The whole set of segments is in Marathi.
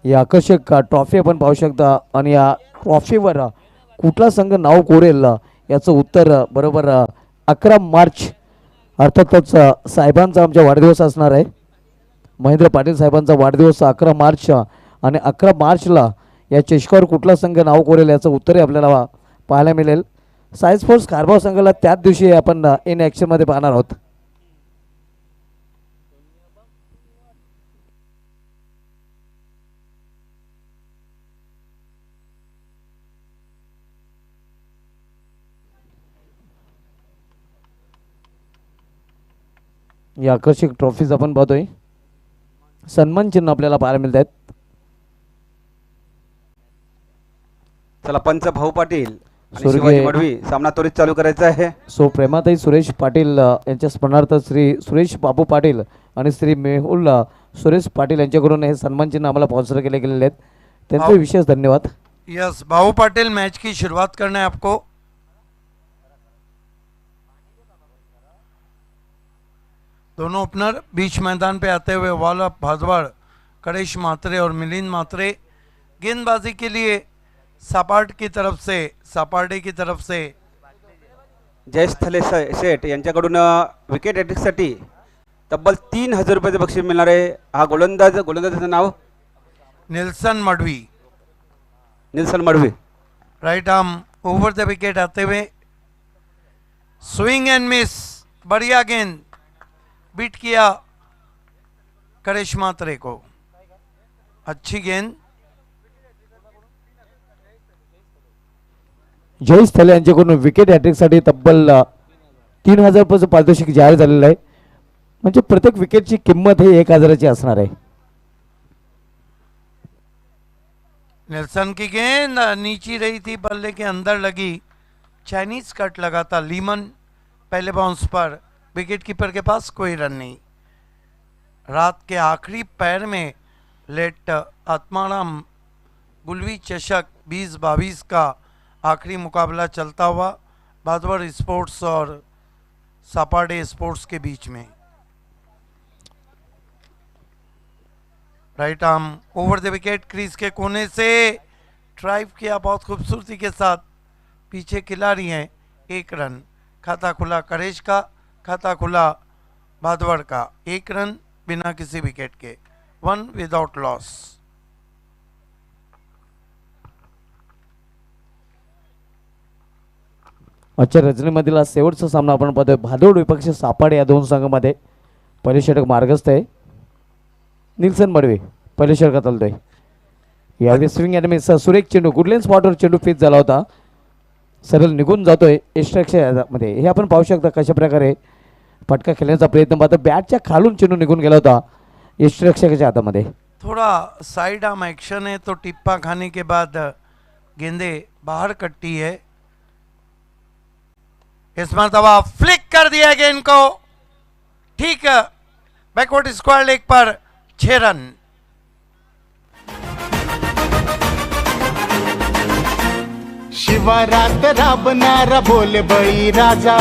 या आकर्षक ट्रॉफी आपण पाहू शकता आणि या ट्रॉफीवर कुठला संघ नाव कोरेल याचं उत्तर बरोबर 11 मार्च अर्थातच साहेबांचा आमच्या वाढदिवस असणार आहे. महेंद्र पाटील साहेबांचा वाढदिवस 11 मार्च आणि 11 मार्चला या चषकावर कुठला संघ नाव कोरेल याचं उत्तरही आपल्याला पाहायला मिळेल. साई स्पोर्ट्स कारभार संघाला त्याच दिवशी आपण इन ॲक्शनमध्ये पाहणार आहोत. या आकर्षक ट्रॉफीज आपण पाहतोय. सन्मान चिन्ह आपल्याला पाहायला मिळत आहेत. चला पंच भाऊ पाटील आणि स्वर्गीय शिवाजी मडवी सामना त्वरित चालू करायचा आहे. सो प्रेमाताई सुरेश पाटील यांच्या स्मरणार्थ श्री सुरेश बाबू पाटील आणि श्री मेहुल सुरेश पाटील यांच्याकडून हे सन्मान चिन्ह आम्हाला स्पॉन्सर केले गेलेले आहेत. त्यांचे विशेष धन्यवाद. यस बाबू पाटिल मैच की शुरुआत करना है आपको. दोनों ओपनर बीच मैदान पे आते हुए वॉल ऑफ भाजवाड़ करेश मात्रे और मिलिंद मात्रे. गेंदबाजी के लिए सापार्डे की तरफ से जयस्थले शेठ यांच्याकडून विकेट साठी तब्बल 3000 रुपयाचे बक्षीस मिळणार आहे. हा गोलंदाजाचं नाव Nilson Madvi. Nilson Madvi. Right arm over the wicket आते हुए स्विंग एंड मिस. बढ़िया गेंद बीट किया करेश मात्रे को. अच्छी गेंद. जय स्थले यांच्याकडून विकेट हॅट्रिकसाठी तब्बल 3000 रुपयाचं पारितोषिक जाहीर झालेलं आहे. म्हणजे प्रत्येक विकेटची किंमत ही 1000ची असणार आहे. नेल्सन की गेंद नीची रही थी, बल्ले के अंदर लगी. चाइनीज कट लगा था लीमन. पहले बाउंस पर विकेट कीपर के पास कोई रन नहीं. रात के आखिरी पैर में लेट आत्माराम गुलवी चषक 2022 का आखिरी मुकाबला चलता हुआ भादवड़ स्पोर्ट्स और सापाडे स्पोर्ट्स के बीच में. Right arm over the wicket crease के कोने से ड्राइव किया बहुत खूबसूरती के साथ. पीछे खिलाड़ी हैं. 1 रन. खाता खुला करेश का, खाता खुला भादवड़ का. 1 रन बिना किसी विकेट के. 1 विदाउट लॉस. आजच्या रजनीमधील हा शेवटचा सामना आपण पाहतोय. भादोड विपक्ष सापाडे या दोन संघामध्ये पहिले षटक मार्गस्थ आहे. निल्सन मडवे पहिले षटकात चालतोय. यावेळी स्विंग अँड मिस सुरेख चेंडू गुडलेन स्पॉटवर चेंडू फिट झाला होता. सरळ निघून जातोय मध्ये. हे आपण पाहू शकता कशा प्रकारे फटका खेळण्याचा प्रयत्न पाहता. बॅटच्या खालून चेंडू निघून गेला होता यष्टरक्षकाच्या हातामध्ये. थोड़ा साइड आर्म एक्शन है तो टिप्पा खाने के बाद गेंदे बाहर कटती है. इस मरतबा फ्लिक कर दिया गेंद को. ठीक बैकवर्ड स्क्वायर लेग पर 6 रन. शिवारात राबणारा बोल बळी राजा.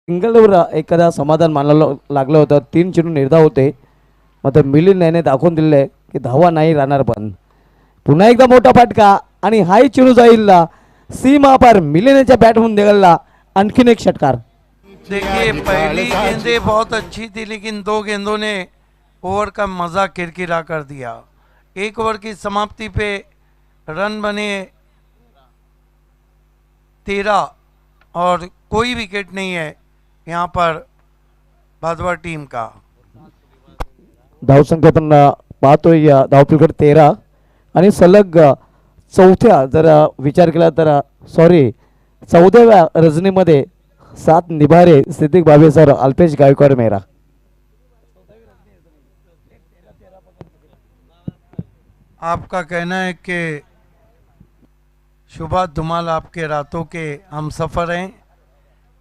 सिंगलवर एखादा समाधान मानायला लागलं होतं. 3 चेंडू निर्धाव होते. मात्र मिलिंद याने दाखवून दिलेलं आहे की धावा नाही राहणार. पण पुन्हा एकदा मोठा फटका आणि हाही चेंडू जाईल सीमा पर. मिलिंदच्या बॅटमधून निघाला आणखीन एक षटकार. देखिए पहली गेंदें बहुत अच्छी थी लेकिन 2 गेंदों ने ओवर का मज़ा किरकिरा कर दिया. 1 ओवर की समाप्ति पे रन बने 13 और कोई विकेट नहीं है यहाँ पर भादवा टीम का. धावसंख्या पण पाहतोय धावफलक 13 आणि सलग चौथ्या जर विचार केला तर 14व्या रजनीमध्ये 7 निभारे सिद्दीक भावे सर अल्पेश गायकवाड मेहरा. आपका कहना है कि शुभा धुमाल आपके रातों के हम सफ़र हैं.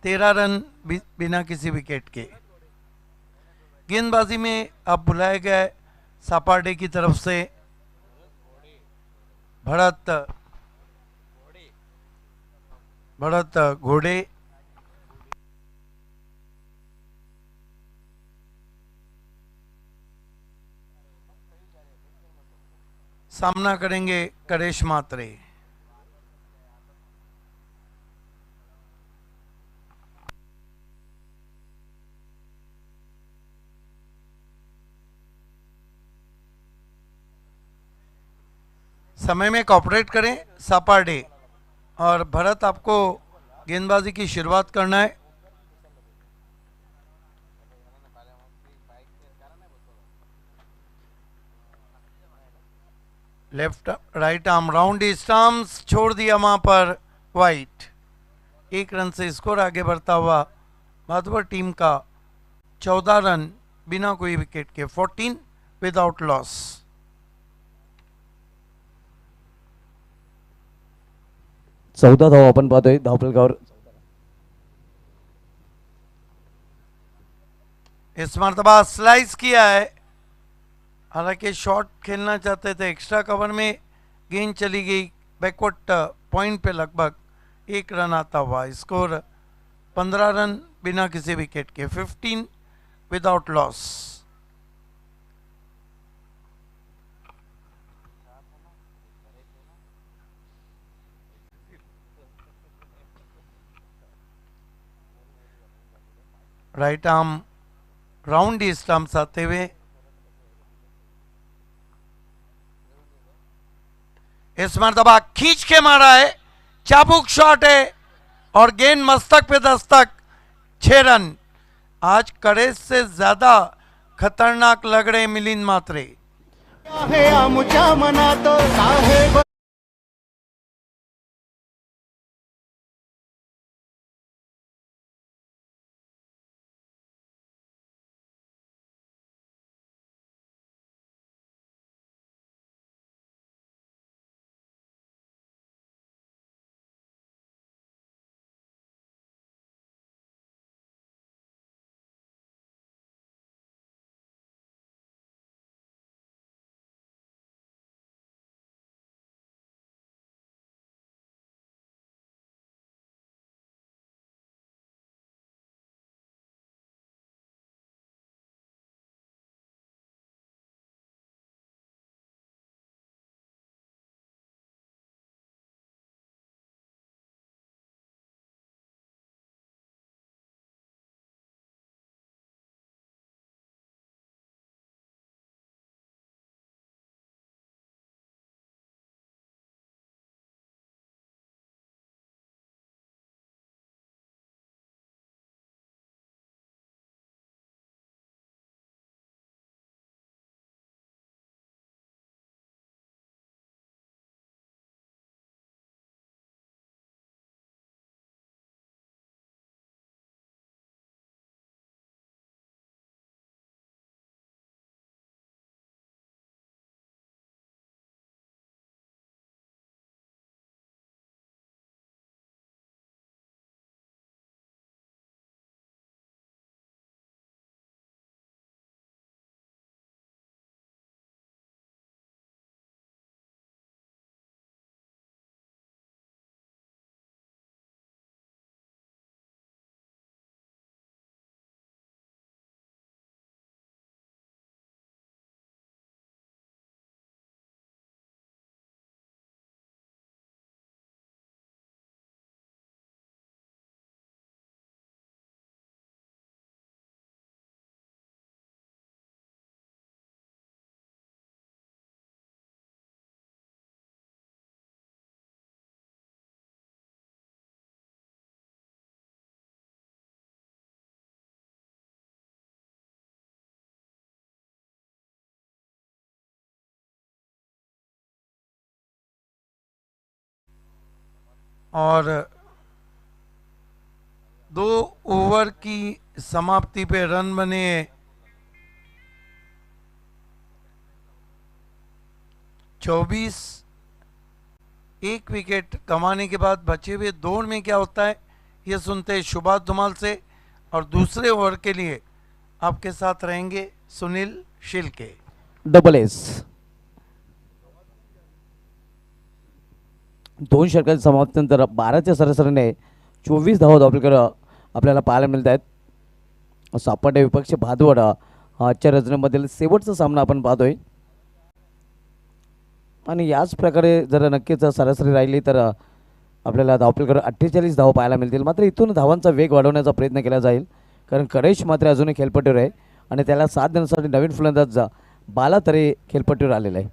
13 रन बिना किसी विकेट के. गेंदबाजी में अब बुलाए गए सापाडे की तरफ से भरत घोड़े सामना करेंगे करेश मात्रे। समय में कॉपरेट करें सापाडे। और भरत आपको गेंदबाजी की शुरुआत करना है। Left right arm round stumps छोड़ दिया वहां पर वाइट। 1 रन से स्कोर आगे बढ़ता हुआ माधवर टीम का 14 रन बिना कोई विकेट के, 14 विदाउट लॉस। चौदा धाव आपण पाहतोय धावफलकावर। इस मरतबा स्लाइस किया है, हालांकि शॉट खेलना चाहते थे, एक्स्ट्रा कवर में गेंद चली गई बैकवर्ड पॉइंट पे, लगभग 1 रन आता हुआ। स्कोर 15 रन बिना किसी विकेट के, 15 without loss. Right arm round stumps आते हुए इस मरतबा खींच के मारा है, चाबुक शॉट है और गेंद मस्तक पे दस्तक, 6 रन। आज करेज से ज्यादा खतरनाक लग रहे मिलिंद मात्रे। आहे आमच्या मनात साहेब और 2 ओवर की समाप्ति पे रन बने 24। 1 विकेट कमाने के बाद बचे हुए दौर में क्या होता है ये सुनते हैं सुभाष धुमाल से। और दूसरे ओवर के लिए आपके साथ रहेंगे सुनील शिल्के। Double S. 2 षटकांच्या समाप्तीनंतर 12च्या सरासरीने 24 धावा आपल्याकडे आपल्याला पाहायला मिळत आहेत. सापाटे विपक्ष भादवड आजच्या रचनेमधील शेवटचा सामना आपण पाहतोय आणि याच प्रकारे जर नक्कीच सरासरी राहिली तर आपल्याला आपल्याकडे 48 धावा पाहायला मिळतील. मात्र इथून धावांचा वेग वाढवण्याचा प्रयत्न केला जाईल कारण करेश मात्र अजूनही खेळपट्टीवर आहे आणि त्याला साथ देण्यासाठी नवीन फलंदाज बाला तरी खेळपट्टीवर आलेला आहे.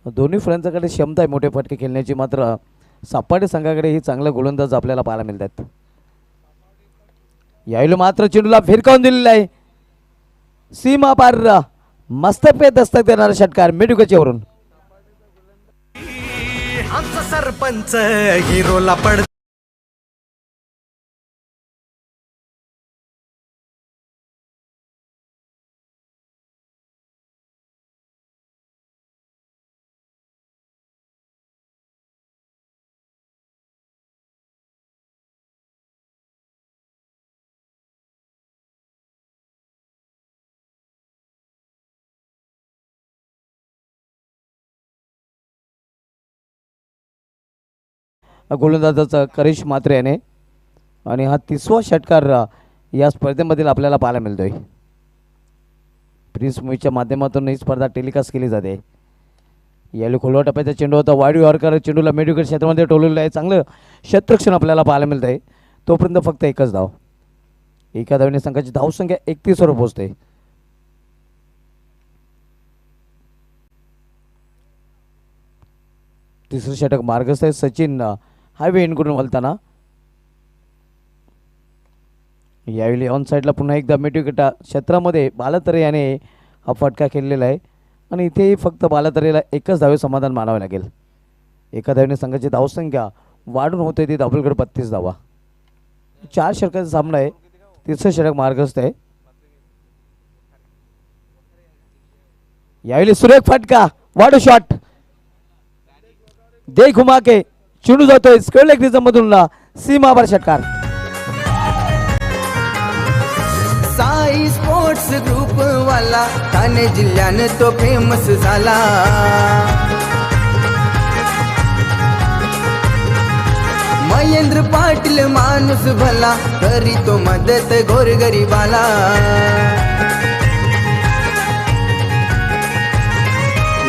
दोन्ही फलंदाजाकडे क्षमता आहे मोठे फटके खेळण्याची, मात्र सापाटे संघाकडे ही चांगला गोलंदाज आपल्याला पाहायला मिळतात. यावेळी मात्र चेंडूला फिरकावून दिलेला आहे. सीमा पार मस्त पे दस्तक देणारा षटकार मिडुकचेवरून. आमचा सरपंच हिरोला पड गोलंदाजाचा करिश मात्रे याने आणि हा 30वा षटकार या स्पर्धेमधील आपल्याला पाहायला मिळतोय. प्रिन्स मूवीच्या माध्यमातून ही स्पर्धा टेलिकास्ट केली जाते. यावेळी खोलवा टप्प्याचा चेंडू होता. वाढीव हरकर चेंडूला मेडिकल क्षेत्रामध्ये टोललेलं आहे. चांगलं क्षेत्ररक्षण आपल्याला पाहायला मिळत आहे. तोपर्यंत फक्त एकच धाव. एका धावेने संघाची धावसंख्या 31 वर पोहोचते. तिसरं षटक मार्गस्थ आहे. सचिन हायवे इनकडून वळताना यावेळी ऑन साईडला पुन्हा एकदा मेट्युकेटा क्षेत्रामध्ये बालातरे याने हा फटका खेळलेला आहे आणि इथेही फक्त बालातरेला एकच धावे समाधान मानावे लागेल. एका धावेने संघाची धावसंख्या वाढून होते ती आपल्याकडे 32 धावा. 4 षटकाचा सामना आहे. तिसरं षटक मार्गस्थ आहे. यावेळी सुरेख फटका, वाढू शॉट, दे घुमा के चेंडू जातोय स्क्वेअर लेग मधून सीमावर षटकार. साई स्पोर्ट्स ग्रुप वाला ठाणे जिल्ह्याने तो फेमस झाला. महेंद्र पाटील माणूस भला करी तो मदत गोरगरीबाला.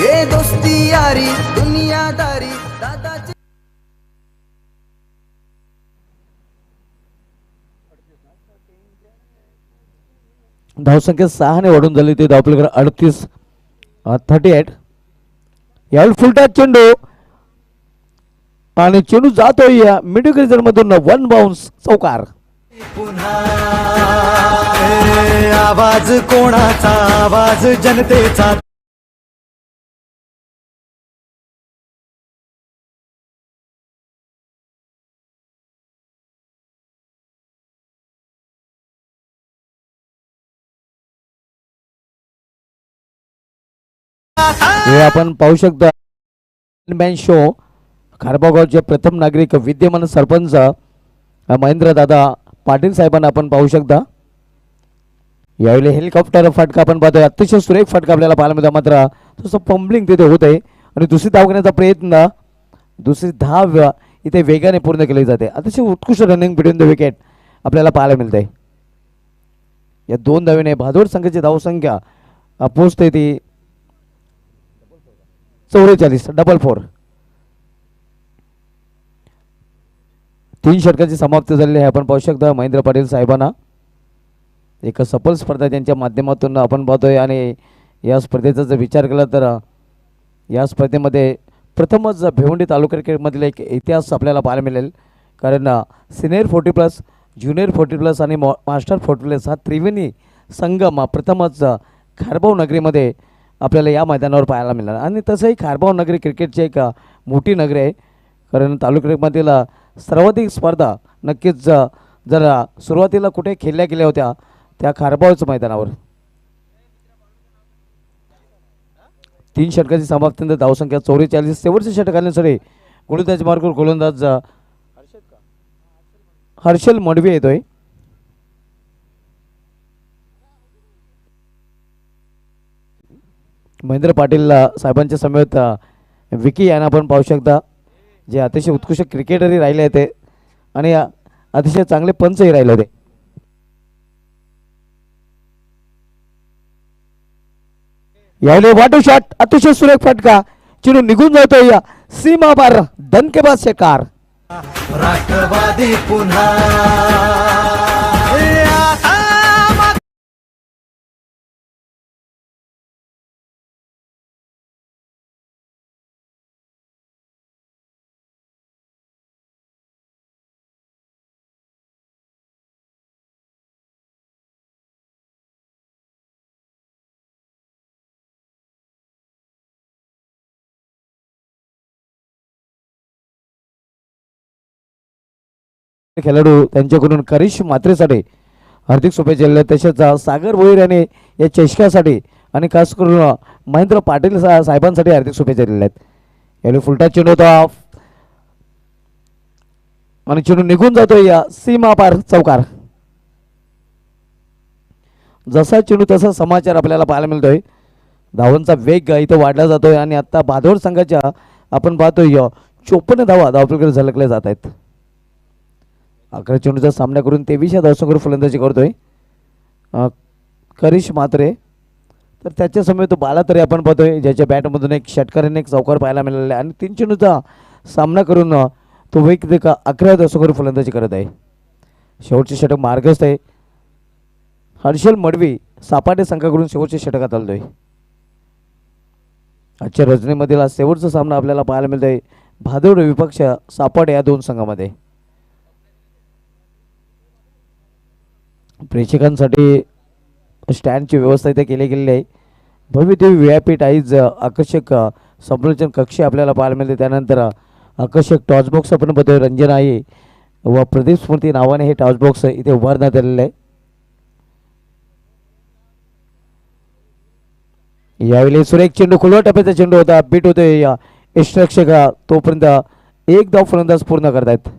ये दोस्ती यारी दुनियादारी दादाची. धावसंख्या 6 वाढून झाली ते आपल्याकडे 38. यावेळी फुलटॅच चेंडू आणि चेंडू जातोय या मिडल रिजन मधून 1 बाउन्स चौकार. पुन्हा आवाज कोणाचा, आवाज जनतेचा. हे आपण पाहू शकता मॅन शो खारबागावचे प्रथम नागरिक विद्यमान सरपंच महेंद्र दादा पाटील साहेबांना आपण पाहू शकता. यावेळी हेलिकॉप्टर फटका आपण पाहतोय. अतिशय सुरेख फटका आपल्याला पाहायला मिळतो. मात्र तसं पंबलिंग तिथे होत आहे आणि दुसरी धाव घेण्याचा प्रयत्न, दुसरी धाव इथे वेगाने पूर्ण केली जाते. अतिशय उत्कृष्ट रनिंग बिटवीन द विकेट आपल्याला पाहायला मिळते. या 2 धावेने भादोड संघाची धावसंख्या पोहोचते ती 44, डबल 4. 3 षटकाची समाप्ती झालेली आहे. आपण पाहू शकता महेंद्र पाटील साहेबांना एक सफल स्पर्धा त्यांच्या माध्यमातून आपण पाहतोय आणि या स्पर्धेचा जर विचार केला तर या स्पर्धेमध्ये प्रथमच भिवंडी तालुका क्रिकेटमधील एक इतिहास आपल्याला पाहायला मिळेल. कारण सिनियर 40+, ज्युनियर 40+ आणि मास्टर 40+ हा त्रिवेणी संगम प्रथमच खारबाव नगरीमध्ये आपल्याला या मैदानावर पाहायला मिळालं. आणि तसंही खारबाव नगरी क्रिकेटची एक मोठी नगरी आहे. कारण तालुक्यामधील सर्वाधिक स्पर्धा नक्कीच जर सुरुवातीला कुठे खेळल्या गेल्या होत्या त्या खारबावच मैदानावर. 3 षटकाची समाप्तीनंतर धावसंख्या 44. शेवटचे षटक आल्यानुसार गोलंदाज मार्ग गोलंदाज हर्षल मडवी येतोय. महेंद्र पाटील साहेबांच्या समेत विकी यांना आपण पाहू शकता. जे अतिशय उत्कृष्ट क्रिकेटरही राहिले होते आणि अतिशय चांगले पंचही राहिले होते. यावेळी वाटू शॉट अतिशय सुरेख फटका चेंडू निघून जातोय या सीमा पार दणकेबाज षटकार. राष्ट्रवादी पुन्हा खेळाडू त्यांच्याकडून करिश मात्रेसाठी हार्दिक शुभेच्छा दिल्या. तसेच सागर भोईर याने या चषकासाठी आणि खास करून महेंद्र पाटील साहेबांसाठी हार्दिक शुभेच्छा दिल्या आहेत. यावेळी फुलटा चेंडू होता आणि चेंडू निघून जातोय या सीमा पार चौकार. जसा चेंडू तसा समाचार आपल्याला पाहायला मिळतोय. धावांचा वेग इथं वाढला जातोय आणि आता बादोड संघाच्या आपण पाहतोय 54 धावा धावपलकडे झलकल्या जात आहेत. 11 चेंडूचा सामना करून 23 धावसंख्येवर फलंदाजी करतोय करिश मात्रे. तर त्याच्या समोर तो बाला तरी आपण पाहतोय ज्याच्या बॅटमधून एक षटकार आणि एक चौकार पाहायला मिळालेला आहे आणि 3 चेंडूचा सामना करून तो वैयक्तिक 11 धावसंख्येवर फलंदाजी करत आहे. शेवटचे षटक मार्गस्थ आहे. हर्षल मडवी सापाटे संघाकडून शेवटचे षटकात आलतोय. आजच्या रजनीमधील हा शेवटचा सामना आपल्याला पाहायला मिळतोय भादोड विपक्ष सापाटे या दोन संघामध्ये. प्रेक्षकांसाठी स्टँडची व्यवस्था इथे केली गेलेली आहे. भव्य देवी व्यापीठ आईज आकर्षक संप्रोचन कक्ष आपल्याला पाहायला मिळते. त्यानंतर आकर्षक टॉर्च बॉक्स आपण बघतोय रंजन आहे व प्रदीप स्मृती नावाने हे टॉर्च बॉक्स इथे उभारण्यात आलेले आहे. यावेळी सुरेख चेंडू खुलवा टप्प्याचा चेंडू होता बीट होतोय या यष्टरक्षक तोपर्यंत एक धाव फलंदाज पूर्ण करतायत.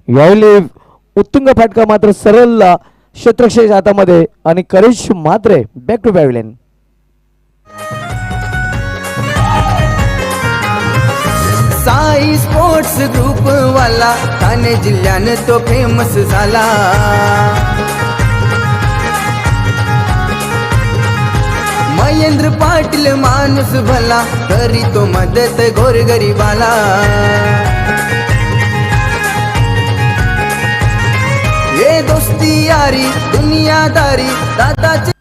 यावेळी उत्तुंग फटका मात्र सरळ क्षेत्रक्षेच्या हातामध्ये आणि Karish Mhatre back to pavilion. Sai sports group वाला ठाणे जिल्ह्याने तो फेमस झाला. महेंद्र पाटील माणूस भला करी तो मदत गोरगरीबाला. ये दोस्ती यारी दुनियादारी दादाची.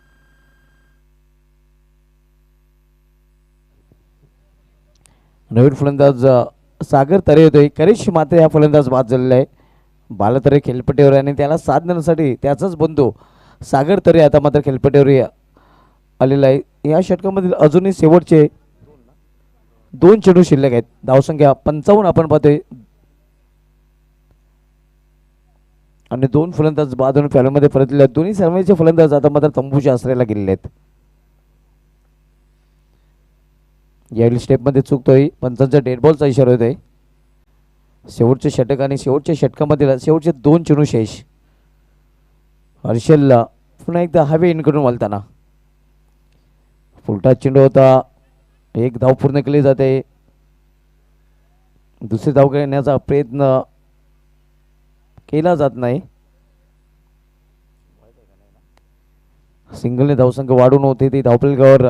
नवीन फलंदाज सागर तरे होतोय. करिश मात्रे हा फलंदाज बाद झालेला आहे. बाला तरे खेळपट्टीवर आणि त्याला साथ देण्यासाठी त्याचाच बंधू सागर तरे आता मात्र खेळपट्टीवर आलेला आहे. या षटकामधील अजूनही शेवटचे 2 चेंडू शिल्लक आहेत. धावसंख्या 55 आपण पाहतोय आणि 2 फलंदाज बाद होऊन फॅलमध्ये परतलेले आहेत. दोन्ही सर्वांचे फलंदाज आता मात्र तंबूच्या आश्रयाला गेलेले आहेत. यावेळी स्टेपमध्ये चुकतोय. पंचांचा डेड बॉलचा इशारा होतोय. शेवटचे षटक आणि शेवटच्या षटकामधील शेवटचे 2 चेंडू शेष. हर्षलला पुन्हा एकदा हवे इन करून वळताना फुलटा चेंडू होता. एक धाव पूर्ण केली जाते. दुसरी धाव घेण्याचा प्रयत्न केला जात नाही. सिंगलने धावसंख्या वाढून होते ती धावपलकावर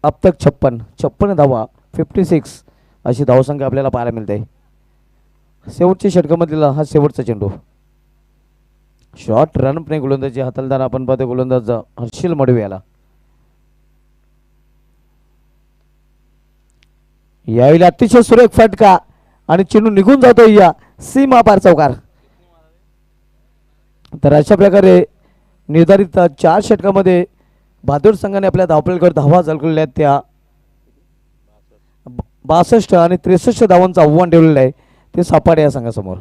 अब तक 56 धावा 56 अशी धावसंख्या आपल्याला पाहायला मिळते. शेवटच्या षटकामधील हा शेवटचा चेंडू शॉर्ट रन प्रे गोलंदाजी हाताळताना आपण पाहतो गोलंदाज हर्षल मडवी याला. यावेळी अतिशय सुरेख फटका आणि चेंडू निघून जातो या सीमा पार चौकार. तर अशा प्रकारे निर्धारित 4 षटकामध्ये बहादूर संघाने आपल्या धावपलकावर धावा झळकवलेल्या आहेत. त्या 62 आणि 63 धावांचं आव्हान ठेवलेलं आहे ते सापाडे या संघासमोर.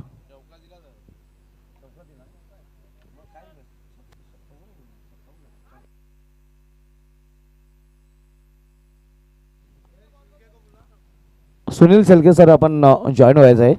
सुनील सेलके सर आपण जॉईन व्हायचं आहे.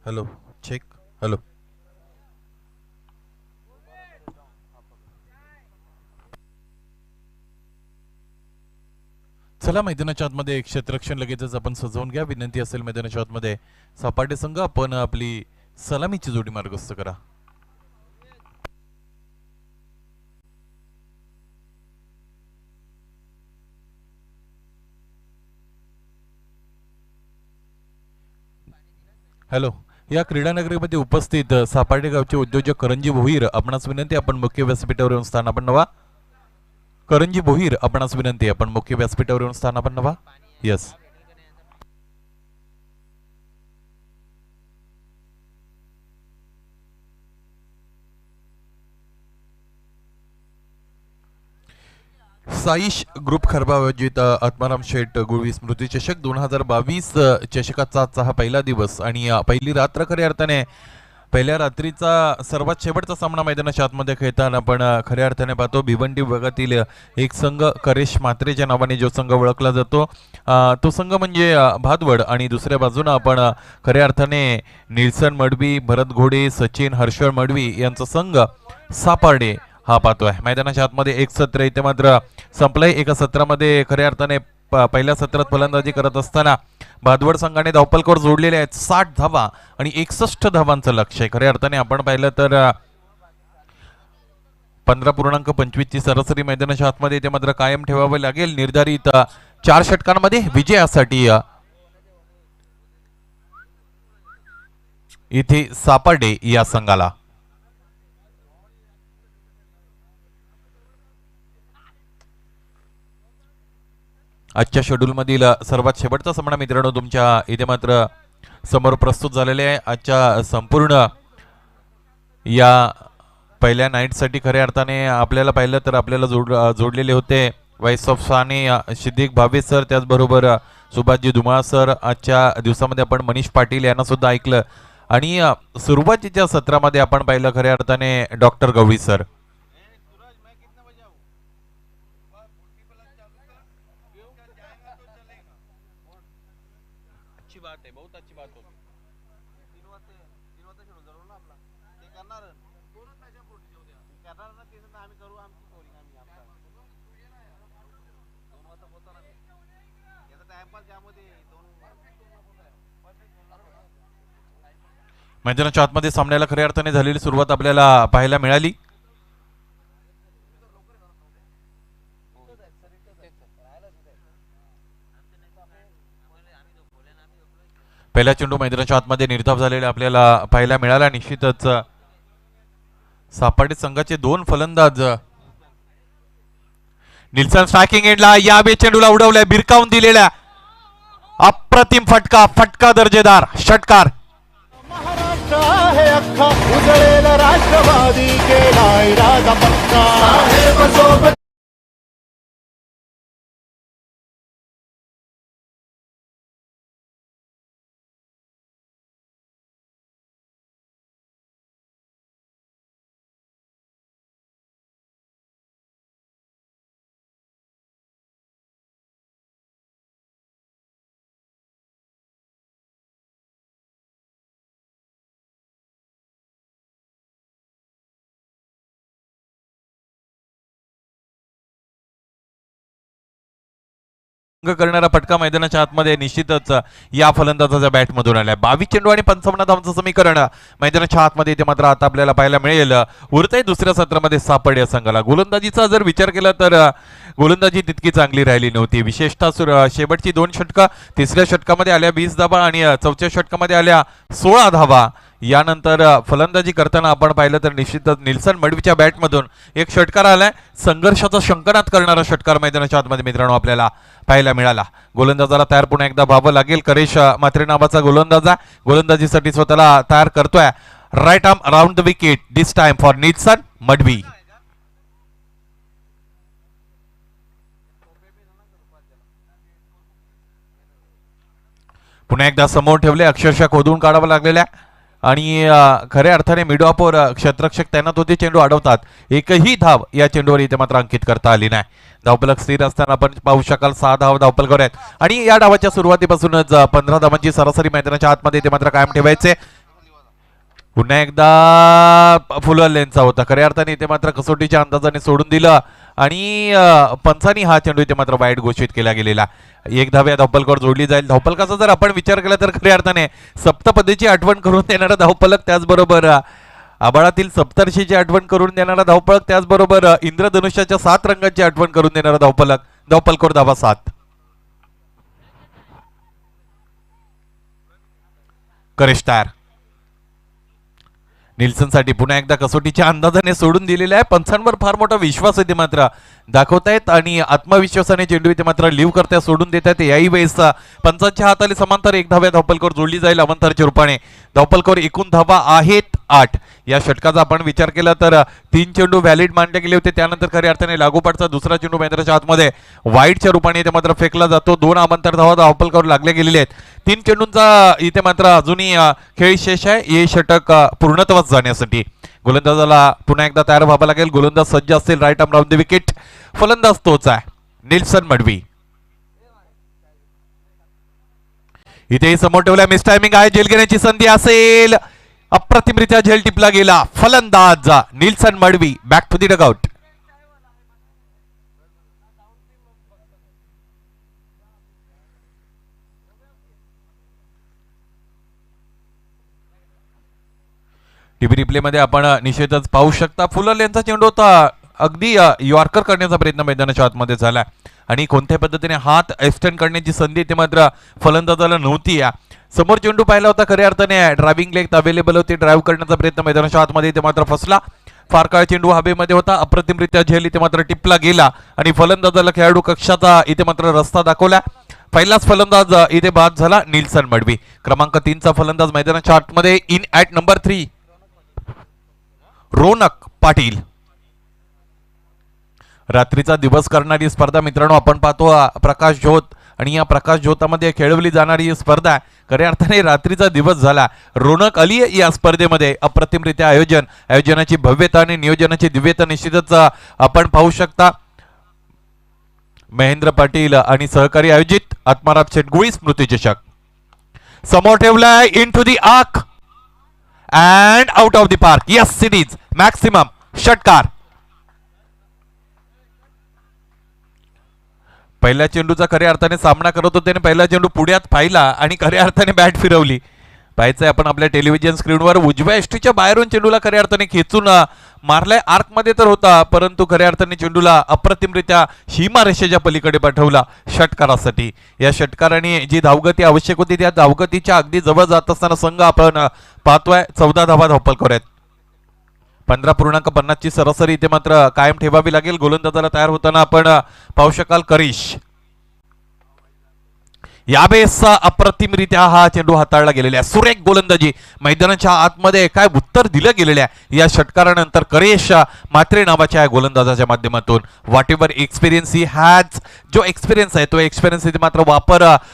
Hello check. हॅलो चला मैदानाच्या आतमध्ये क्षेत्ररक्षण लगेचच आपण सजवून घ्या. विनंती असेल मैदानाच्या आतमध्ये सपाटे संघ आपण आपली सलामीची जोडी मार्गस्थ करा. हॅलो या क्रीडा नगरीमध्ये उपस्थित सापाटे गावचे उद्योजक करंजी भोईर आपणास विनंती आपण मुख्य व्यासपीठावर येऊन स्थानापन्न व्हा. करंजी भोईर आपणास विनंती आपण मुख्य व्यासपीठावर येऊन स्थानापन्न व्हा. यस साईश ग्रुप खरबा आयोजित आत्माराम शेठ गुळवी स्मृती चषक 2022 चषकाचा आजचा हा पहिला दिवस आणि पहिली रात्र खऱ्या अर्थाने पहिल्या रात्रीचा सर्वात शेवटचा सामना मैदानाच्या आतमध्ये खेळताना आपण खऱ्या अर्थाने पाहतो भिवंडी विभागातील एक संघ करेश म्हात्रेच्या नावाने जो संघ ओळखला जातो तो संघ म्हणजे भादवड आणि दुसऱ्या बाजूने आपण खऱ्या अर्थाने निल्सन मडवी, भरत घोडे, सचिन हर्षळ मडवी यांचा संघ सापार्डे हा पाहतोय. मैदानाच्या आतमध्ये एक सत्र इथे मात्र संपलंय. एका सत्रामध्ये खऱ्या अर्थाने पहिल्या सत्रात फलंदाजी करत असताना भादवड संघाने धावपलकावर जोडलेले आहेत 60 धावा आणि 61 धावांचं लक्ष आहे. खऱ्या अर्थाने आपण पाहिलं तर 15.25 ची सरासरी मैदानाच्या आतमध्ये इथे मात्र कायम ठेवावं लागेल. निर्धारित 4 षटकांमध्ये विजयासाठी इथे सापार्डे या संघाला आजच्या शेड्यूल मधील सर्वात शेवटचा सामना मित्रांनो तुमच्या इथे मात्र समोर प्रस्तुत झालेले आहे. आजच्या संपूर्ण या पहिल्या नाईटसाठी खऱ्या अर्थाने आपल्याला पाहिलं तर आपल्याला जोडलेले होते voice of Sane Siddiq Bhave sir, त्याचबरोबर सुभाषजी धुमाळ सर. आजच्या दिवसामध्ये आपण मनीष पाटील यांना सुद्धा ऐकलं आणि सुरुवातीच्या सत्रामध्ये आपण पाहिलं खऱ्या अर्थाने डॉक्टर गवळी सर. मैदानाच्या आतमध्ये सामन्याला खऱ्या अर्थाने झालेली सुरुवात आपल्याला पाहायला मिळाली. पहिला चेंडू मैदानाच्या आतमध्ये निर्धाव झालेला आपल्याला पाहायला मिळाला. निश्चितच सापाटे संघाचे 2 फलंदाज निल्सन स्ट्रायकिंग एंडला या चेंडूला उडवलाय, भिरकावून दिलेला अप्रतिम फटका दर्जेदार षटकार. महाराष्ट्र आहे अख्खा उजळेल राष्ट्रवादी केलाय राजा पक्का साहेब सोबत करणारा फटका मैदानाच्या आतमध्ये निश्चितच या फलंदाजाच्या बॅटमधून आलाय. 22 चेंडू आणि 55 धावांचं समीकरण मैदानाच्या आतमध्ये इथे मात्र आता आपल्याला पाहायला मिळेल. उरतंय दुसऱ्या सत्रामध्ये सापड या संघाला. गोलंदाजीचा जर विचार केला तर गोलंदाजी तितकी चांगली राहिली नव्हती. विशेषतः शेवटची 2 षटकं, तिसऱ्या षटकामध्ये आल्या 20 धावा आणि चौथ्या षटकामध्ये आल्या 16 धावा. यानंतर फलंदाजी करताना आपण पाहिलं तर निश्चितच निल्सन मडवीच्या बॅटमधून एक षटकार आलाय. संघर्षाचा शंकनात करणारा षटकार मैदानाच्या आतमध्ये मित्रांनो आपल्याला पाहायला मिळाला. गोलंदाजाला तयार पुन्हा एकदा व्हावं लागेल. करेश मात्रे नावाचा गोलंदाजा गोलंदाजीसाठी स्वतःला तयार करतोय. Right arm around the wicket this time for Nilson Madvi. पुन्हा एकदा समोर ठेवले, अक्षरशः खोदून काढावं लागलेल्या आणि खऱ्या अर्थाने मिडऑफवर क्षेत्ररक्षक तैनात होते. चेंडू अडवतात. एकही धाव या चेंडूवर इथे मात्र अंकित करता आली नाही. धावफलक स्थिर असताना आपण पाहू शकाल 6 धाव धावफलक आहेत आणि या डावाच्या सुरुवातीपासूनच 15 धावांची सरासरी मैदानाच्या आतमध्ये इथे मात्र कायम ठेवायचे. पुन्हा एकदा फुल लेनचा होता. खऱ्या अर्थाने इथे मात्र कसोटीच्या अंदाजाने सोडून दिलं आणि पंचांनी हा चेंडू इथे मात्र वाईट घोषित केला गेलेला. 1 धाव या धावफलकावर जोडली जाईल. धावफलकाचा जर आपण विचार केला तर खऱ्या अर्थाने सप्तपदीची आठवण करून देणारा धावफलक, त्याचबरोबर आबाळातील सप्तर्षीची आठवण करून देणारा धावफलक, त्याचबरोबर इंद्रधनुष्याच्या 7 रंगाची आठवण करून देणारा धावफलक. धावफलकावर धावा 7. करेश तयार. निल्सनसाठी पुन्हा एकदा कसोटीच्या अंदाजाने सोडून दिलेला आहे. पंचांवर फार मोठा विश्वास आहे ते मात्र दाखवतायत आणि आत्मविश्वासाने चेंडू इथे मात्र लिव्ह करता सोडून देत आहेत. याही वेळेस पंचांच्या हाताले समांतर 1 धाव या धावफलकावर जोडली जाईल अवंतरच्या रूपाने. धावफलकावर एकूण धावा आहेत 8. या षटकाचा आपण विचार केला तर 3 चेंडू व्हॅलिड मानले गेले होते. त्यानंतर खऱ्या अर्थाने लागोपाठचा दुसरा चेंडू मैदानाच्या आतमध्ये वाईटच्या रूपाने इथे मात्र फेकला जातो. 2 अवंतर धावा धावफलकावर लागले गेलेले आहेत. 3 चेंडूंचा इथे मात्र अजूनही खेळ शेष आहे. हे षटक पूर्णत्वास जाण्यासाठी गोलंदाजाला पुन्हा एकदा तयार व्हावं लागेल. गोलंदाज सज्ज असतील. Right arm round the wicket. फलंदाज तोच आहे निल्सन मडवी. इथे समोर ठेवल्या मिस टायमिंग आहे. झेल घेण्याची संधी असेल. अप्रतिमरित्या झेल टिपला गेला. फलंदाज Nilson Madvi back to the dugout. TV replay मध्ये आपण निश्चितच पाहू शकता फुलर यांचा चेंडू होता. अगदी यॉर्कर करण्याचा प्रयत्न मैदानाच्या आतमध्ये झाला आणि कोणत्या पद्धतीने हात एक्सटेंड करण्याची संधी ते मात्र फलंदाजाला नव्हती. समोर चेंडू पाहिला होता. खऱ्या अर्थाने ड्रायव्हिंग लेग अवेलेबल होती. ड्राईव्ह करण्याचा प्रयत्न मैदानाच्या आतमध्ये ते मात्र फसला. फार काळ चेंडू हवेमध्ये होता. अप्रतिमरित्या झेल इथे मात्र टिपला गेला आणि फलंदाजाला खेळाडू कक्षाचा इथे मात्र रस्ता दाखवला. पहिलाच फलंदाज इथे बाद झाला निल्सन मडवी. क्रमांक 3 चा फलंदाज मैदानाच्या आतमध्ये in at number 3 Ronak Patil. रात्रीचा दिवस करणारी स्पर्धा मित्रांनो आपण पाहतो प्रकाश ज्योत आणि या प्रकाश ज्योतामध्ये खेळवली जाणारी स्पर्धा खऱ्या अर्थाने रात्रीचा दिवस झाला. रोनक आली या स्पर्धेमध्ये. अप्रतिमरित्या आयोजनाची भव्यता आणि नियोजनाची दिव्यता निश्चितच आपण पाहू शकता. महेंद्र पाटील आणि सहकारी आयोजित आत्माराम शेटगुळी स्मृती चषक समोर ठेवलाय. Into the arc and out of the park. Yes it is maximum षटकार. पहिल्या चेंडूचा खऱ्या अर्थाने सामना करत होते आणि पहिला चेंडू पुढ्यात पाहिला आणि खऱ्या अर्थाने बॅट फिरवली. पाहायचंय आपण आपल्या टेलिव्हिजन स्क्रीनवर उजव्या एष्टीच्या बाहेरून चेंडूला खऱ्या अर्थाने खेचून मारलाय. आर्क मध्ये तर होता परंतु खऱ्या अर्थाने चेंडूला अप्रतिमरित्या सीमारेषेच्या पलीकडे पाठवला षटकारासाठी. या षटकाराने जी धावगती आवश्यक होती त्या धावगतीच्या अगदी जवळ जात असताना संघ आपण पाहतोय 14 धावा धावफलकावर आहेत. 15.50 ची सरासरी इथे मात्र कायम ठेवावी लागेल. गोलंदाजाला तयार होताना आपण पाहू शकाल करिश. यावेळेस अप्रतिमरित्या हा चेंडू हाताळला गेलेला आहे. सुरेख गोलंदाजी मैदानाच्या आतमध्ये काय उत्तर दिलं गेलेलं आहे या षटकारानंतर करेश म्हात्रे नावाच्या या गोलंदाजाच्या माध्यमातून. What ever experience he has, जो एक्सपिरियन्स आहे तो एक्सपिरियन्स मात्र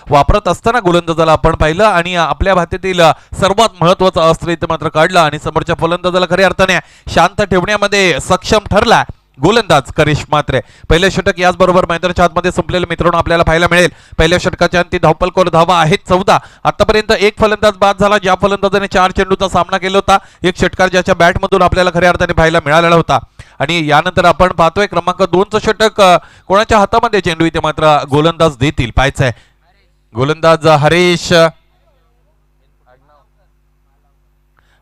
वापरत असताना गोलंदाजाला आपण पाहिलं आणि आपल्या भात्यातील सर्वात महत्वाचं अस्त्र इथे मात्र काढलं आणि समोरच्या फलंदाजाला खऱ्या अर्थाने शांत ठेवण्यामध्ये सक्षम ठरला गोलंदाज करेश म्हात्रे. पहिलं षटक याचबरोबर मैदानाच्या आतमध्ये संपलेलं मित्रांनो आपल्याला पाहायला मिळेल. पहिल्या षटकाच्या अंती धावपलकोर धावा आहेत 14. आतापर्यंत एक फलंदाज बाद झाला, ज्या फलंदाजाने 4 चेंडूचा सामना केला होता. एक षटकार ज्याच्या बॅटमधून आपल्याला खऱ्या अर्थाने पाहायला मिळालेला होता. आणि यानंतर आपण पाहतोय क्रमांक 2चं षटक कोणाच्या हातामध्ये चेंडू इथे मात्र गोलंदाज देतील पाहायचंय. गोलंदाज हरेश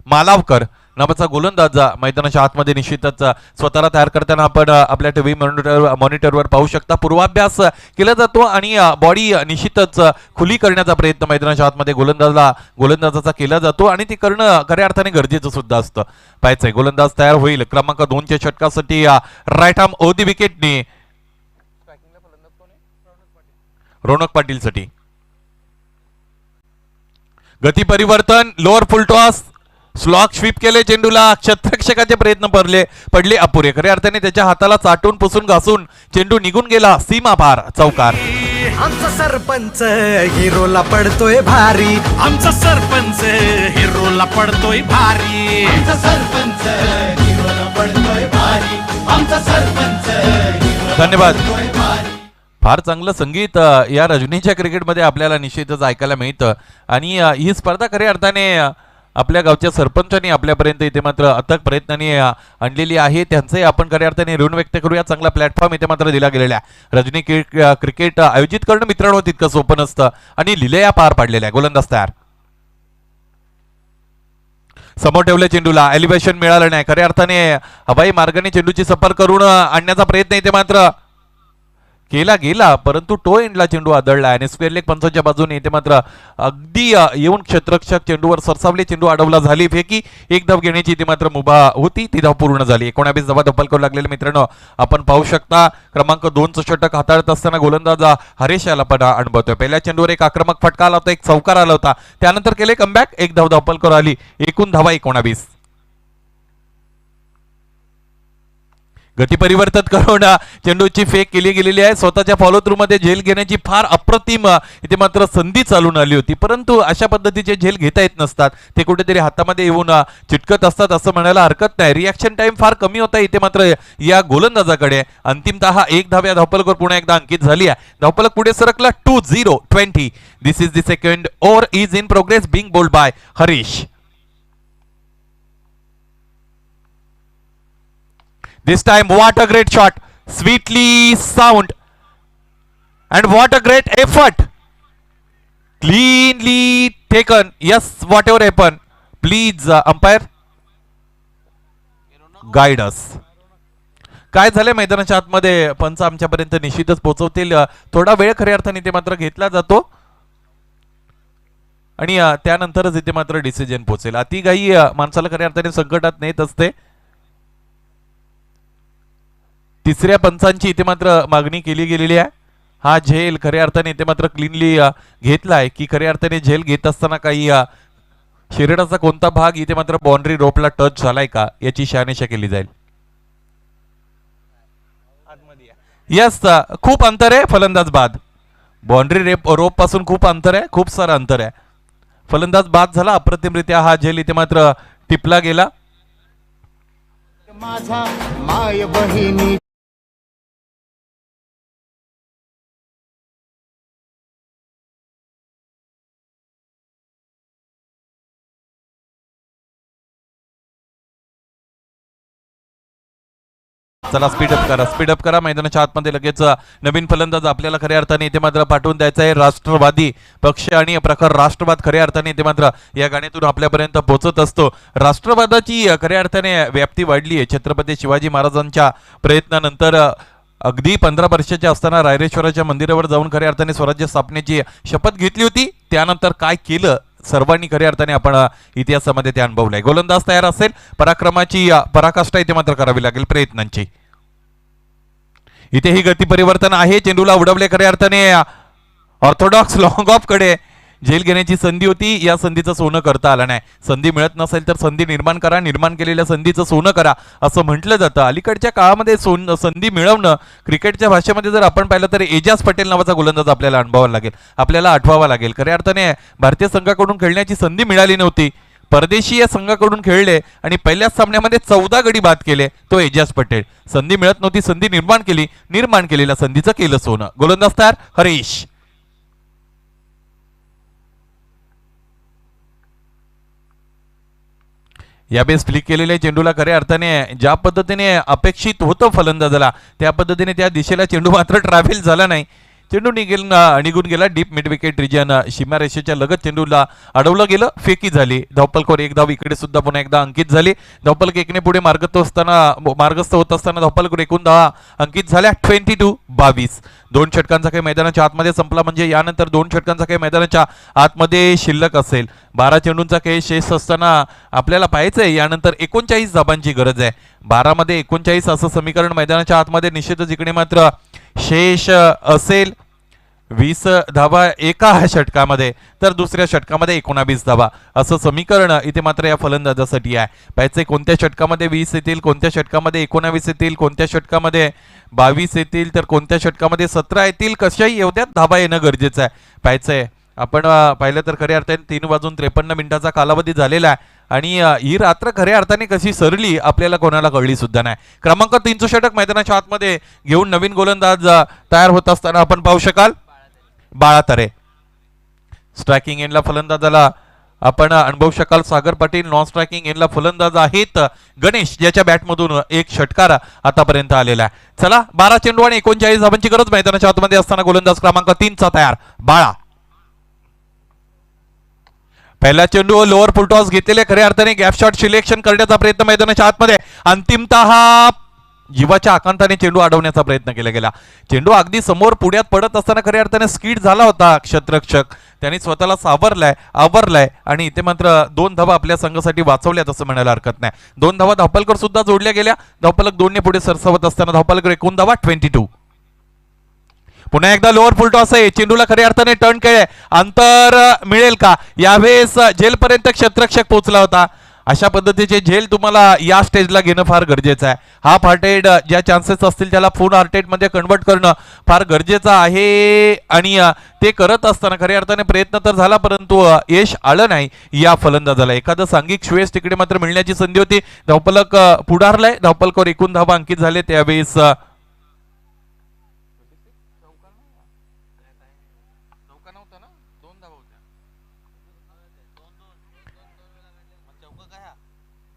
मालावकर नावाचा गोलंदाज मैदानाच्या आतमध्ये निश्चितच स्वतःला तयार करताना आपण आपल्या टीव्ही मॉनिटरवर पाहू शकता. पूर्वाभ्यास केला जातो आणि बॉडी निश्चितच खुली करण्याचा प्रयत्न मैदानाच्या आतमध्ये गोलंदाजाचा केला जातो आणि ते करणं खऱ्या अर्थाने गरजेचं सुद्धा असतं. पाहायचंय गोलंदाज तयार होईल क्रमांक 2च्या षटकासाठी राईट आर्म ऑन दी विकेटने रौनक पाटील साठी. गती परिवर्तन, lower full toss, slog sweep केले चेंडूला. क्षेत्ररक्षकाचे प्रयत्न पडले अपुरे. खऱ्या अर्थाने त्याच्या हाताला चाटून पुसून घासून चेंडू निघून गेला सीमा पार. चौकार. आमचा सरपंच हिरोला पडतोय भारी, आमचा सरपंच हिरोला पडतोय भारी, आमचा सरपंच हिरोला पडतोय भारी, आमचा सरपंच धन्यवाद. फार चांगलं संगीत या रजनीच्या क्रिकेटमध्ये आपल्याला निश्चितच ऐकायला मिळतं आणि ही स्पर्धा खऱ्या अर्थाने आपल्या गावच्या सरपंचांनी आपल्यापर्यंत इथे मात्र अथक प्रयत्नांनी आणलेली आहे. त्यांचंही आपण खऱ्या अर्थाने ऋण व्यक्त करूया. चांगला प्लॅटफॉर्म इथे मात्र दिला गेलेला आहे. रजनी क्रिकेट आयोजित करणं मित्रांनो तितकं सोपं नसतं आणि लिलया पार पाडलेल्या. गोलंदाज तयार. समोर ठेवल्या चेंडूला, एलिव्हेशन मिळालं नाही. खऱ्या अर्थाने हवाई मार्गाने चेंडूची सफर करून आणण्याचा प्रयत्न इथे मात्र केला गेला परंतु टो एंडला चेंडू आदळला आणि स्क्वेअर लेग पंचांच्या बाजूने इथे मात्र अगदी येऊन क्षेत्ररक्षक चेंडूवर सरसावले. चेंडू अडवला, झाली फेकी. एक धाव घेण्याची इथे मात्र मुभा होती, ती धाव पूर्ण झाली. 19 धावा धप्पल करू लागलेले मित्रांनो आपण पाहू शकता. क्रमांक 2चं षटक हाताळत असताना गोलंदाज हरेश याला पण अनुभवतोय. पहिल्या चेंडूवर एक आक्रमक फटका आला होता, एक चौकार आला होता. त्यानंतर केले कमबॅक, एक धाव धप्पल करू आली. एकूण धावा 19. गती परिवर्तन करून चेंडूची फेक केली गेलेली आहे. स्वतःच्या फॉलो थ्रू मध्ये झेल घेण्याची फार अप्रतिम इथे मात्र संधी चालून आली होती परंतु अशा पद्धतीचे झेल घेता येत नसतात. ते कुठेतरी हातामध्ये येऊन चिटकत असतात असं म्हणायला हरकत नाही. रिॲक्शन टाइम फार कमी होता इथे मात्र या गोलंदाजाकडे. अंतिमतः एक धाव या धावपलकावर पुन्हा एकदा अंकित झाली आहे. धावपलक पुढे सरकला 2-0-20. This is the second over is in progress being bowled by Harish. This time, what a great shot, sweetly sound, and what a great effort, cleanly taken. Yes, whatever happened, please umpire, guide us. काय झाले मैदानाच्या आतमध्ये पंच आमच्यापर्यंत निश्चितच पोहोचवतील. थोडा वेळ खऱ्या अर्थाने ते मात्र घेतला जातो आणि त्यानंतरच इथे मात्र डिसिजन पोहोचेल. अतिघाई माणसाला खऱ्या अर्थाने संकटात नेत असते. तिसऱ्या पंचांची इथे मात्र मागणी केली गेलेली आहे. हा झेल खऱ्या अर्थाने इथे मात्र क्लीनली घेतलाय की खऱ्या अर्थाने झेल घेत असताना काही शरीराचा कोणता भाग इथे मात्र बाउंड्री रोपला टच झालाय का याची शहानिशा केली जाईल. यस, खूप अंतर आहे. फलंदाज बाद. बाउंड्री रोप पासून खूप अंतर आहे, खूप सारं अंतर आहे. फलंदाज बाद झाला. अप्रतिमरित्या हा झेल इथे मात्र टिपला गेला. माझा माय बहिणी चला स्पीडअप करा. मैदानाच्या आतमध्ये लगेच नवीन फलंदाज आपल्याला खऱ्या अर्थाने इथे मात्र पाठवून द्यायचा आहे. राष्ट्रवादी पक्ष आणि प्रखर राष्ट्रवाद खऱ्या अर्थाने इथे मात्र या गाण्यातून आपल्यापर्यंत पोहोचत असतो. राष्ट्रवादाची खऱ्या अर्थाने व्याप्ती वाढली आहे. छत्रपती शिवाजी महाराजांच्या प्रयत्नानंतर अगदी 15 वर्षाचे असताना रायरेश्वराच्या मंदिरावर जाऊन खऱ्या अर्थाने स्वराज्य स्थापनेची शपथ घेतली होती. त्यानंतर काय केलं सर्वांनी खऱ्या अर्थाने आपण इतिहासामध्ये ते अनुभवलंय. गोलंदाज तयार असेल. पराक्रमाची पराकाष्ठा इथे मात्र करावी लागेल प्रयत्नांची. इथे ही गती परिवर्तन आहे. चेंडूला उडवले खऱ्या अर्थाने ऑर्थोडॉक्स लॉंग ऑफ कडे झेल घेण्याची संधी होती, या संधीचं सोनं करता आलं नाही. संधी मिळत नसेल तर संधी निर्माण करा, निर्माण केलेल्या संधीचं सोनं करा असं म्हटलं जातं. अलीकडच्या काळामध्ये संधी मिळवणं क्रिकेटच्या भाषेमध्ये जर आपण पाहिलं तर एजाज पटेल नावाचा गोलंदाज आपल्याला अनुभवावा लागेल, आपल्याला आठवावा लागेल. खऱ्या अर्थाने भारतीय संघाकडून खेळण्याची संधी मिळाली नव्हती, परदेशी या संघाकडून खेळले आणि पहिल्याच सामन्यामध्ये 14 गडी बाद केले, तो एजाज पटेल. संधी मिळत नव्हती, संधी निर्माण केली, निर्माण केलेल्या संधीचं केलं सोनं. गोलंदाज तयार हरीश. यावेळेस फ्लिक केलेल्या चेंडूला खऱ्या अर्थाने ज्या पद्धतीने अपेक्षित होतं फलंदाजाला त्या पद्धतीने त्या दिशेला चेंडू मात्र ट्रॅव्हल झाला नाही. चेंडू निघून गेला डीप मिड विकेट रिजन, सीमारेषेच्या लगत चेंडूला अडवलं गेलं, फेकी झाली. धावपलकर एक धाव इकडे सुद्धा पुन्हा एकदा अंकित झाली. धावपलक एकने पुढे मार्गस्थ होत असताना धावपलकर एकूण 10 अंकित झाल्या. 22-22. 2 षटकांचा काही मैदानाच्या आतमध्ये संपला, म्हणजे यानंतर 2 षटकांचा काही मैदानाच्या आतमध्ये शिल्लक असेल. 12 चेंडूंचा खेळ शेष असताना आपल्याला पाहायचंय यानंतर 39 धाबांची गरज आहे. 12 मध्ये 39 असं समीकरण मैदानाच्या आतमध्ये निश्चितच इकडे मात्र शेष असेल. 20 धावा एका षटकामध्ये तर दुसऱ्या षटकामध्ये 19 धावा असं समीकरण इथे मात्र या फलंदाजासाठी आहे. पाहिजे कोणत्या षटकामध्ये 20 येतील, कोणत्या षटकामध्ये 19 येतील, कोणत्या षटकामध्ये 22 येतील, तर कोणत्या षटकामध्ये 17 येतील. कशाही एवढ्यात धावा येणं गरजेचं आहे. पाहायचंय आपण पाहिलं तर खऱ्या अर्थाने 3:53 मिनिटाचा कालावधी झालेला आहे आणि ही रात्र खऱ्या अर्थाने कशी सरली आपल्याला कोणाला कळली सुद्धा नाही. क्रमांक 3चं षटक मैदानाच्या आतमध्ये घेऊन नवीन गोलंदाज तयार होत असताना आपण पाहू शकाल बाळातरे. स्ट्रायकिंग एंडला फलंदाजाला आपण अनुभवू शकाल सागर पाटील. नॉन स्ट्रायकिंग एंडला फलंदाज आहेत गणेश, ज्याच्या बॅटमधून एक षटकार आतापर्यंत आलेला आहे. चला 12 चेंडू आणि 39 धावांची गरज मैदानाच्या आतमध्ये असताना गोलंदाज क्रमांक 3चा तयार बाळा. पहिला चेंडू लोअर फुलटॉस घेतलेले खऱ्या अर्थाने गॅप शॉट सिलेक्शन करण्याचा प्रयत्न मैदानाच्या आतमध्ये. अंतिमतः जीवाच्या आकांताने चेंडू अडवण्याचा प्रयत्न केला गेला. चेंडू अगदी समोर पुढ्यात पडत असताना खऱ्या अर्थाने स्किड झाला होता क्षेत्ररक्षक, त्यांनी स्वतःला आवरलाय आणि इथे मात्र 2 धावा आपल्या संघासाठी वाचवल्यात असं म्हणायला हरकत नाही. 2 धावा धावपलकर सुद्धा जोडल्या गेल्या. धावपलक 2 ने पुढे सरसावत असताना धावपलकर एकूण धावा 22. पुन्हा एकदा लोअर फुलटॉस आहे. चेंडूला खऱ्या अर्थाने टर्न केले, अंतर मिळेल का यावेळेस. झेलपर्यंत क्षेत्ररक्षक पोहोचला होता. अशा पद्धतीचे झेल तुम्हाला या स्टेजला घेणं फार गरजेचं आहे. हाफ हार्टेड ज्या चान्सेस असतील त्याला फुल हार्टेड मध्ये कन्वर्ट करणं फार गरजेचं आहे आणि ते करत असताना खऱ्या अर्थाने प्रयत्न तर झाला परंतु यश आलं नाही या फलंदाजाला. एखादं सांघिक श्वेस तिकडे मात्र मिळण्याची संधी होती. धावपलक पुढारलाय, धावपलकावर एकूण धावा अंकित झाले. त्यावेळेस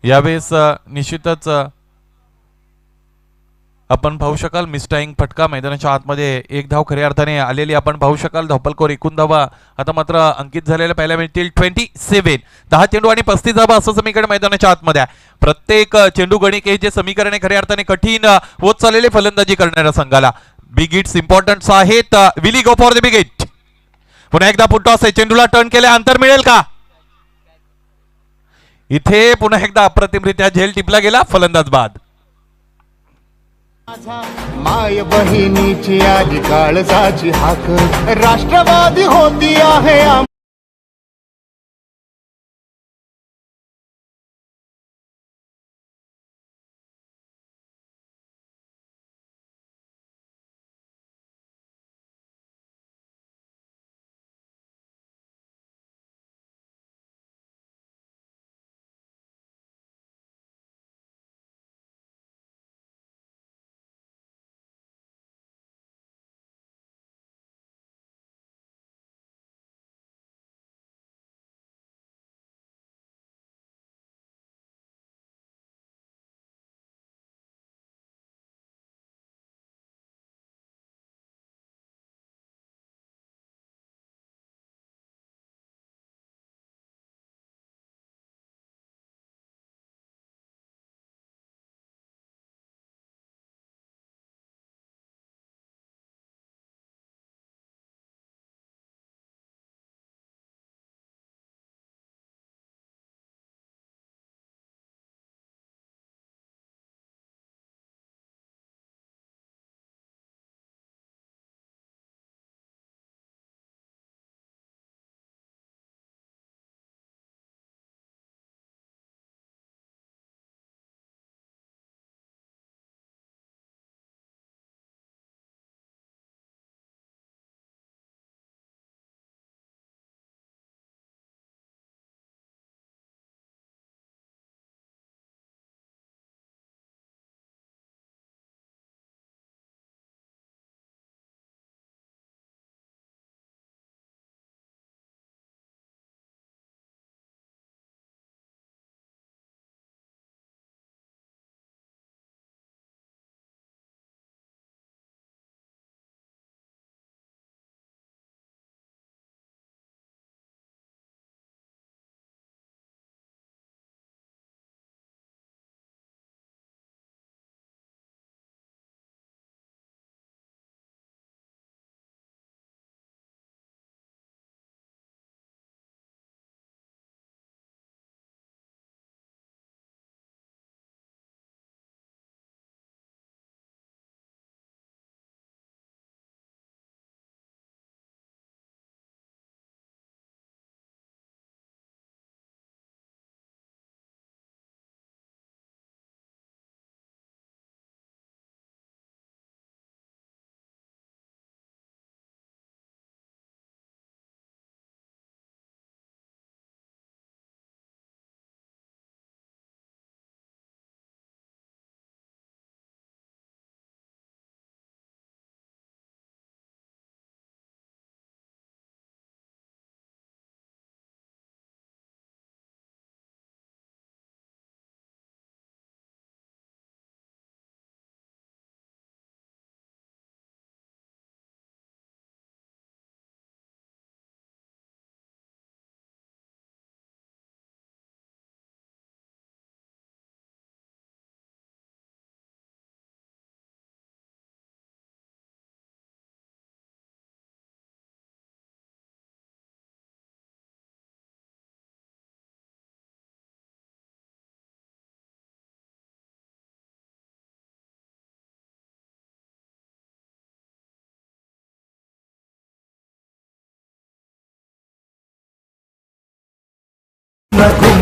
यावेळेस निश्चितच आपण पाहू शकाल मिस्टाईंग फटका मैदानाच्या आतमध्ये 1 धाव खऱ्या अर्थाने आलेली आपण पाहू शकाल. धावपलकर एकूण धावा आता मात्र अंकित झालेल्या पहिल्या मिळतील 27. 10 चेंडू आणि 35 धावा असं समीकरण मैदानाच्या आतमध्ये आहे. प्रत्येक चेंडू गणिक हे जे समीकरण खऱ्या अर्थाने कठीण होत चाललेले फलंदाजी करणाऱ्या संघाला. बिग हिट्स इम्पॉर्टंट आहेत. Will he go for the big hit. पुन्हा एकदा फुटटॉस आहे. चेंडूला टर्न केले, अंतर मिळेल का. इथे पुन्हा एकदा अप्रतिमरित्या झेल टिपला गेला, फलंदाज बाद. माय बहिणीची आली काळजाची हाक, राष्ट्रवादी होती आहे.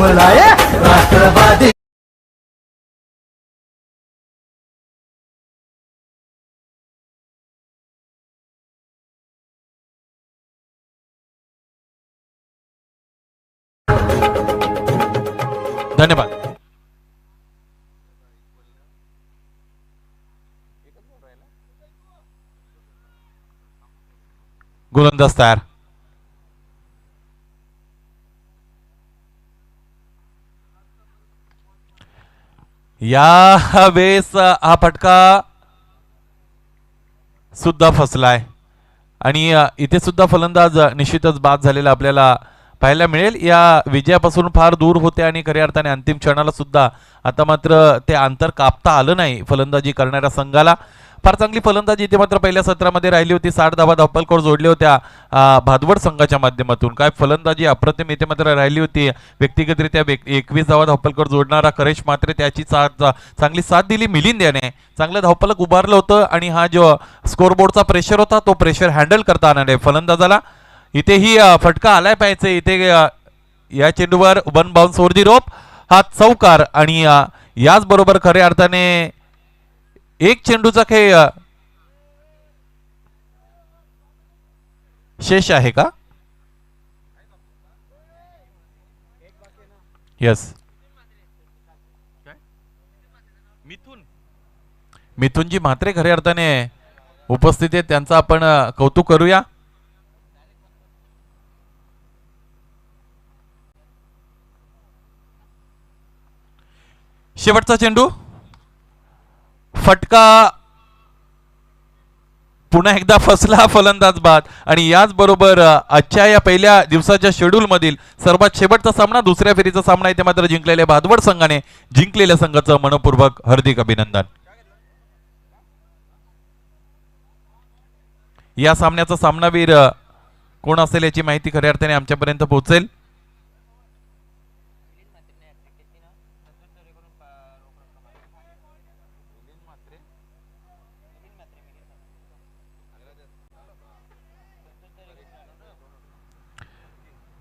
जमलाय राष्ट्रवादी. धन्यवाद. गोलंदाज तयार. या वेळेस हा फटका सुद्धा फसलाय आणि इथे सुद्धा फलंदाज निश्चितच बाद झालेला आपल्याला पाहायला मिळेल. या विजयापासून फार दूर होते आणि खऱ्या अर्थाने अंतिम क्षणाला सुद्धा आता मात्र ते अंतर कापता आलं नाही फलंदाजी करणाऱ्या संघाला. फार चांगली फलंदाजी इथे मात्र पहिल्या सत्रामध्ये राहिली होती. 60 धावा धावपलकोर जोडल्या होत्या भादवड संघाच्या माध्यमातून. काय फलंदाजी अप्रतिम इथे मात्र राहिली होती. व्यक्तिगतरित्या 21 धावा धावपलकोर जोडणारा करेश मात्र त्याची चांगली साथ दिली. मिलिंद याने चांगलं धावपलक उभारलं होतं आणि हा जो स्कोरबोर्डचा प्रेशर होता तो प्रेशर हँडल करता आला फलंदाजाला. इथेही फटका आलाय पाहिजे. इथे या चेंडूवर 1 बाउन्स ओव्हर दी रोप हा चौकार आणि याचबरोबर खऱ्या अर्थाने एक चेंडूचा खेळ शेष आहे का? यस, मिथुनजी म्हात्रे खऱ्या अर्थाने उपस्थित आहेत. त्यांचं आपण कौतुक करूया. शेवटचा चेंडू फटका पुन्हा एकदा फसला. फलंदाज बाद आणि याचबरोबर आजच्या या पहिल्या दिवसाच्या शेड्यूल मधील सर्वात शेवटचा सामना दुसऱ्या फेरीचा सामना इथे मात्र जिंकलेल्या भादवड संघाने जिंकलेल्या संघाचं मनपूर्वक हार्दिक अभिनंदन. या सामन्याचा सामनावीर कोण असेल याची माहिती खऱ्या अर्थाने आमच्यापर्यंत पोहोचेल.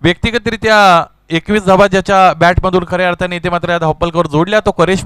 व्यक्तिगतरित्या 21 धावा ज्याच्या बॅटमधून खऱ्या अर्थाने इथे मात्र धावपलकर जोडल्या तो करेश